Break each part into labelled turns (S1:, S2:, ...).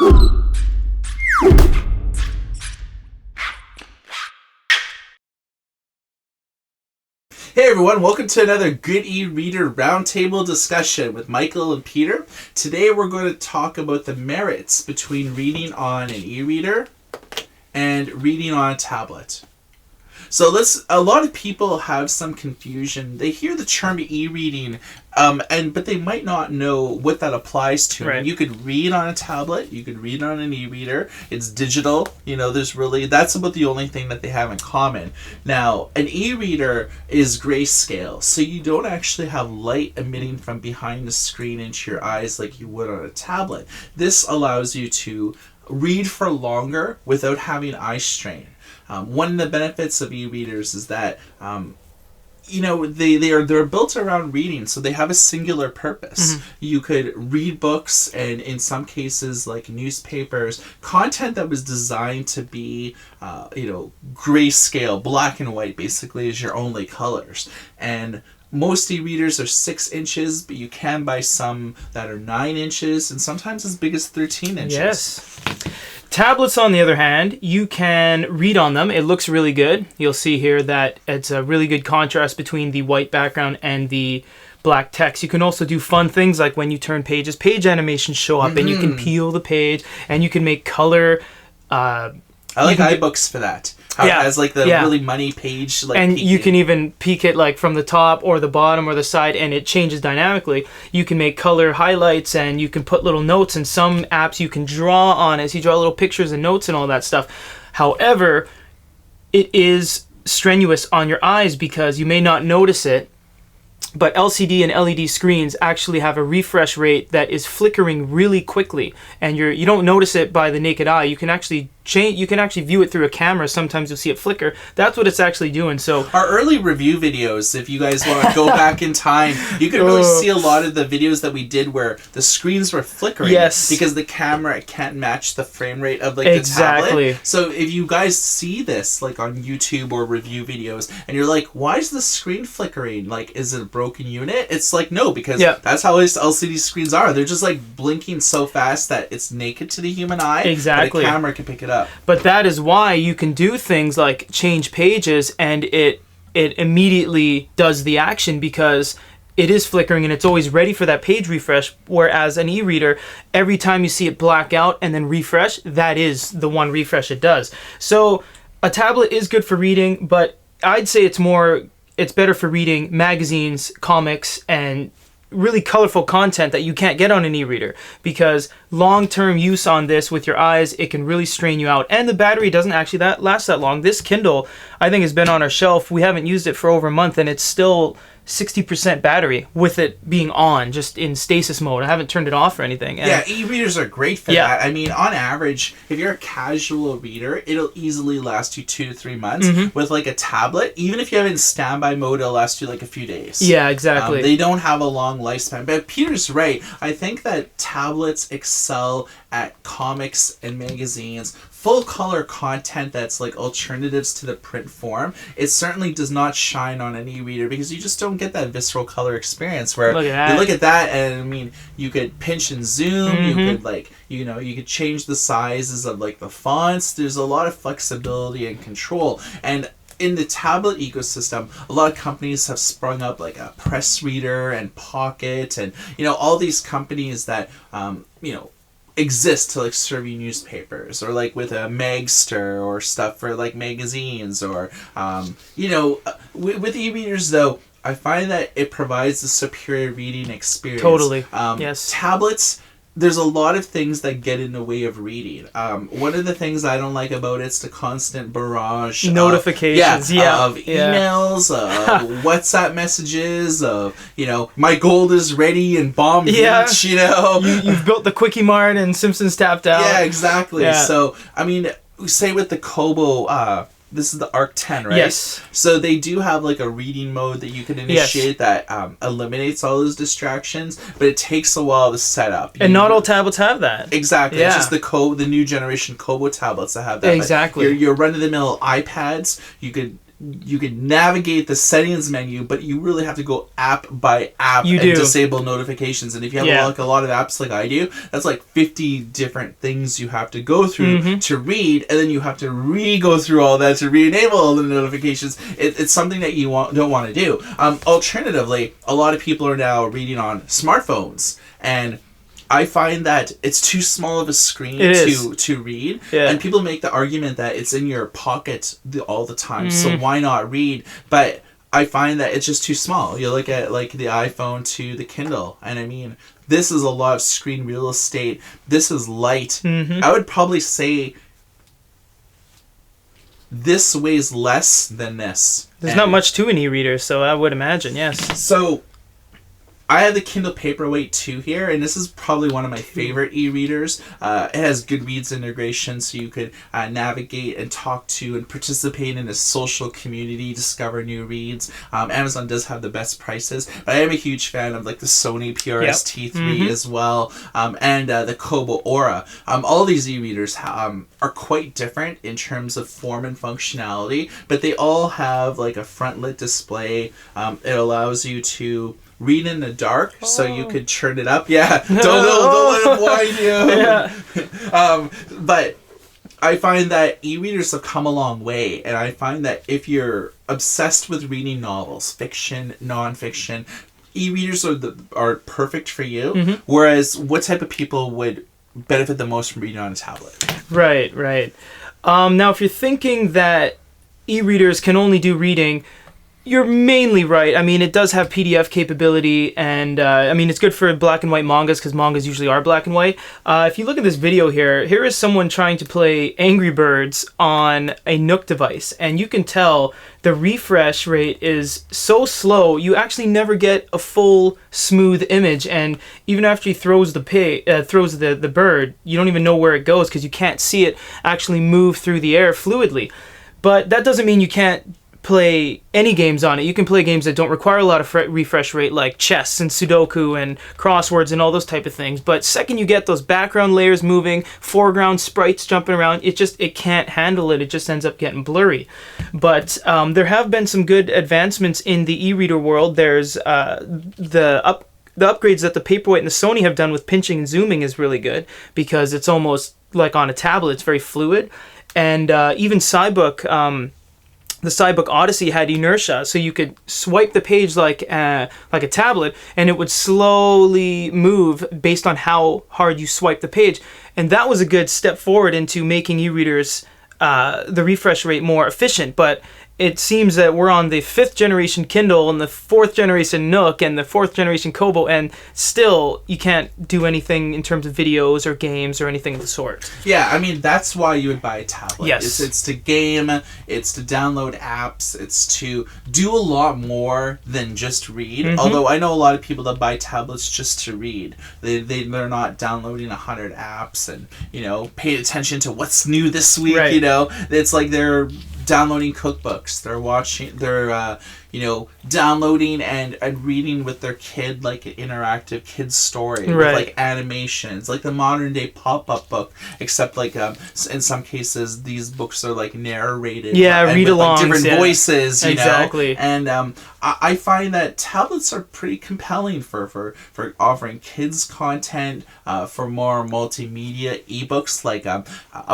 S1: Hey everyone, welcome to another Good e-Reader Roundtable discussion with Michael and Peter. Today we're going to talk about the merits between reading on an e-reader and reading on a tablet. So a lot of people have some confusion. They hear the term e-reading, but they might not know what that applies to.
S2: Right.
S1: You could read on a tablet, you could read on an e-reader. It's digital. That's about the only thing that they have in common. Now, an e-reader is grayscale, so you don't actually have light emitting from behind the screen into your eyes like you would on a tablet. This allows you to read for longer without having eye strain. One of the benefits of e-readers is that they're built around reading, so they have a singular purpose. Mm-hmm. You could read books, and in some cases, like newspapers, content that was designed to be, grayscale, black and white, basically, is your only colors. And most e-readers are 6 inches, but you can buy some that are 9 inches, and sometimes as big as 13 inches.
S2: Yes. Tablets, on the other hand, you can read on them. It looks really good. You'll see here that it's a really good contrast between the white background and the black text. You can also do fun things like when you turn pages, page animations show up, and you can peel the page, and you can make color.
S1: I like iBooks for that. How it has like the really money page, like,
S2: and
S1: peeking.
S2: you can even peek it like from the top or the bottom or the side, and it changes dynamically. You can make color highlights, and you can put little notes. In some apps, you can draw on it. So you draw little pictures and notes and all that stuff. However, it is strenuous on your eyes because you may not notice it, but LCD and LED screens actually have a refresh rate that is flickering really quickly, and you don't notice it by the naked eye. You can actually view it through a camera. Sometimes you'll see it flicker. That's what it's actually doing. So
S1: our early review videos, if you guys want to go back in time, you can really see a lot of the videos that we did where the screens were flickering.
S2: Yes.
S1: Because the camera can't match the frame rate of the tablet. So if you guys see this like on YouTube or review videos and you're like, why is the screen flickering? Like, is it a broken unit? It's like, no, because that's how LCD screens are. They're just like blinking so fast that it's naked to the human eye.
S2: Exactly.
S1: But a camera can pick it up.
S2: But that is why you can do things like change pages, and it immediately does the action because it is flickering and it's always ready for that page refresh, whereas an e-reader, every time you see it black out and then refresh, that is the one refresh it does. So a tablet is good for reading, but I'd say it's better for reading magazines, comics, and really colorful content that you can't get on an e-reader, because long-term use on this with your eyes, it can really strain you out, and the battery doesn't actually last that long. This Kindle, I think, has been on our shelf. We haven't used it for over a month, and it's still 60% battery with it being on, just in stasis mode. I haven't turned it off or anything. And
S1: e-readers are great for that. I mean, on average, if you're a casual reader, it'll easily last you 2 to 3 months. Mm-hmm. With like a tablet, even if you have it in standby mode, it'll last you like a few days.
S2: Yeah, exactly.
S1: They don't have a long lifespan. But Peter's right. I think that tablets excel at comics and magazines, full color content that's like alternatives to the print form. It certainly does not shine on an e-reader because you just don't get that visceral color experience where you look at that, and I mean, you could pinch and zoom, mm-hmm. you could change the sizes of like the fonts. There's a lot of flexibility and control. And in the tablet ecosystem, a lot of companies have sprung up, like a Press Reader and Pocket, and all these companies that exist to like serve you newspapers, or like with a Magster or stuff for like magazines, or with e-readers though, I find that it provides a superior reading experience.
S2: Totally. Yes.
S1: Tablets, there's a lot of things that get in the way of reading. One of the things I don't like about it's the constant barrage
S2: notifications,
S1: of emails, of WhatsApp messages, of my gold is ready and bomb beach,
S2: You've built the Quickie Mart and Simpsons tapped out.
S1: Yeah, exactly. Yeah. So I mean, say with the Kobo. This is the Arc 10, right?
S2: Yes.
S1: So they do have like a reading mode that you can initiate that eliminates all those distractions, but it takes a while to set up.
S2: And not all tablets have that.
S1: Exactly. Yeah. It's just the new generation Kobo tablets that have that.
S2: Exactly.
S1: Your run-of-the-mill iPads, you could you can navigate the settings menu, but you really have to go app by app and disable notifications. And if you have like a lot of apps like I do, that's like 50 different things you have to go through to read, and then you have to go through all that to re-enable all the notifications. It's something that you don't want to do. Alternatively, a lot of people are now reading on smartphones, and I find that it's too small of a screen to read, and people make the argument that it's in your pocket all the time, so why not read? But I find that it's just too small. You look at like the iPhone to the Kindle, and I mean, this is a lot of screen real estate. This is light. I would probably say this weighs less than this.
S2: There's not much to an e-reader, so I would imagine, yes.
S1: So I have the Kindle Paperweight 2 here, and this is probably one of my favorite e-readers. It has Goodreads integration, so you could navigate and talk to and participate in a social community, discover new reads. Amazon does have the best prices, but I am a huge fan of like the Sony PRS T3 as well, and the Kobo Aura. All these e-readers are quite different in terms of form and functionality, but they all have like a front-lit display. It allows you to read in the dark, so you could turn it up. Don't let it blind you. But I find that e-readers have come a long way, and I find that if you're obsessed with reading novels, fiction, non-fiction, e-readers are perfect for you. Whereas, what type of people would benefit the most from reading on a tablet?
S2: Right. Now, if you're thinking that e-readers can only do reading, you're mainly right. I mean, it does have PDF capability, and I mean, it's good for black and white mangas, because mangas usually are black and white. If you look at this video here is someone trying to play Angry Birds on a Nook device, and you can tell the refresh rate is so slow, you actually never get a full, smooth image, and even after he throws the bird, you don't even know where it goes, because you can't see it actually move through the air fluidly. But that doesn't mean you can't play any games on it. You can play games that don't require a lot of refresh rate, like chess and Sudoku and crosswords and all those type of things. But second you get those background layers moving, foreground sprites jumping around, it can't handle it. It just ends up getting blurry. But there have been some good advancements in the e-reader world. There's the upgrades that the Paperweight and the Sony have done with pinching and zooming is really good, because it's almost like on a tablet. It's very fluid. And even SciBook, the SciBook Odyssey had inertia, so you could swipe the page like a tablet, and it would slowly move based on how hard you swipe the page. And that was a good step forward into making e-readers, the refresh rate more efficient. But it seems that we're on the 5th generation Kindle and the 4th generation Nook and the 4th generation Kobo, and still you can't do anything in terms of videos or games or anything of the sort.
S1: Yeah, I mean, that's why you would buy a tablet.
S2: Yes.
S1: It's to game, it's to download apps, it's to do a lot more than just read. Although I know a lot of people that buy tablets just to read. They're not downloading 100 apps and, paying attention to what's new this week, It's like they're downloading cookbooks, they're downloading and reading with their kid, like an interactive kid story, with like animations, like the modern day pop-up book, except like in some cases these books are like narrated,
S2: read-alongs,
S1: like different voices,
S2: exactly.
S1: And I find that tablets are pretty compelling for offering kids content, for more multimedia ebooks, like a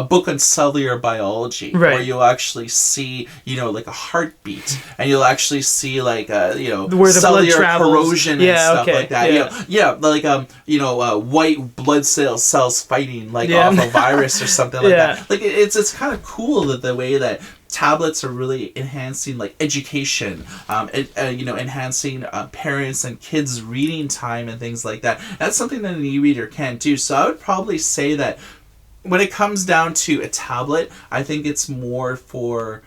S1: book on cellular biology, where you'll actually see like a heartbeat, and you'll actually see like where the cellular corrosion and stuff like that. White blood cells fighting off a virus or something like that. Like it's kind of cool that the way that tablets are really enhancing like education, enhancing parents and kids reading time and things like that. That's something that an e-reader can't do. So I would probably say that when it comes down to a tablet, I think it's more for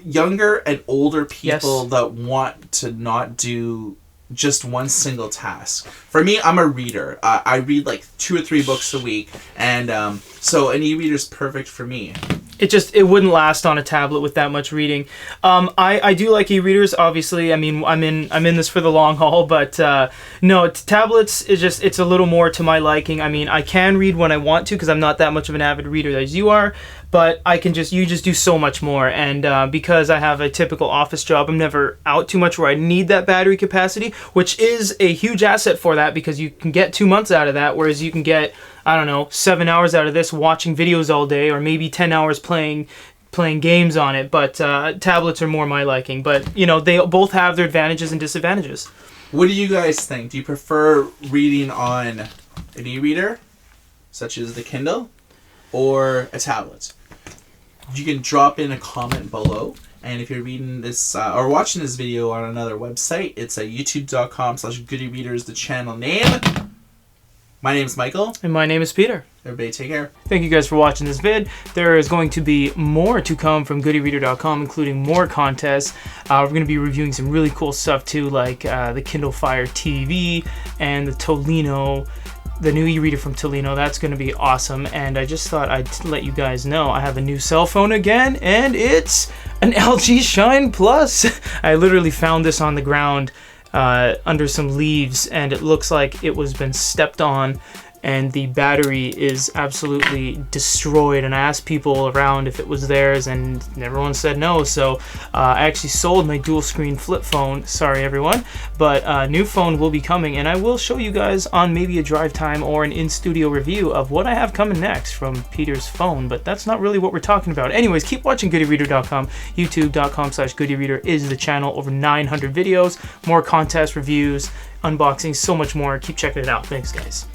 S1: younger and older people that want to not do just one single task. For me, I'm a reader. I read like 2 or 3 books a week, and so an e-reader is perfect for me.
S2: it wouldn't last on a tablet with that much reading. I do like e-readers, obviously. I mean, I'm in this for the long haul, but no, tablets is just, it's a little more to my liking. I mean, I can read when I want to because I'm not that much of an avid reader as you are, but you just do so much more. And because I have a typical office job, I'm never out too much where I need that battery capacity, which is a huge asset for that because you can get 2 months out of that, whereas you can get, I don't know, 7 hours out of this watching videos all day, or maybe 10 hours playing games on it. But tablets are more my liking. But, you know, they both have their advantages and disadvantages.
S1: What do you guys think? Do you prefer reading on an e-reader, such as the Kindle, or a tablet? You can drop in a comment below. And if you're reading this or watching this video on another website, it's at youtube.com/goodyreaders, the channel name. My name is Michael.
S2: And my name is Peter.
S1: Everybody take care.
S2: Thank you guys for watching this vid. There is going to be more to come from goodyreader.com, including more contests. We're going to be reviewing some really cool stuff too, like the Kindle Fire TV and the Tolino, the new e-reader from Tolino. That's going to be awesome. And I just thought I'd let you guys know I have a new cell phone again, and it's an LG Shine Plus. I literally found this on the ground under some leaves, and it looks like it was been stepped on, and the battery is absolutely destroyed. And I asked people around if it was theirs, and everyone said no. So I actually sold my dual screen flip phone. Sorry everyone, but a new phone will be coming, and I will show you guys on maybe a drive time or an in-studio review of what I have coming next from Peter's phone. But that's not really what we're talking about. Anyways, keep watching goodyreader.com. youtube.com/goodyreader is the channel. Over 900 videos, more contest reviews, unboxings, so much more. Keep checking it out. Thanks guys.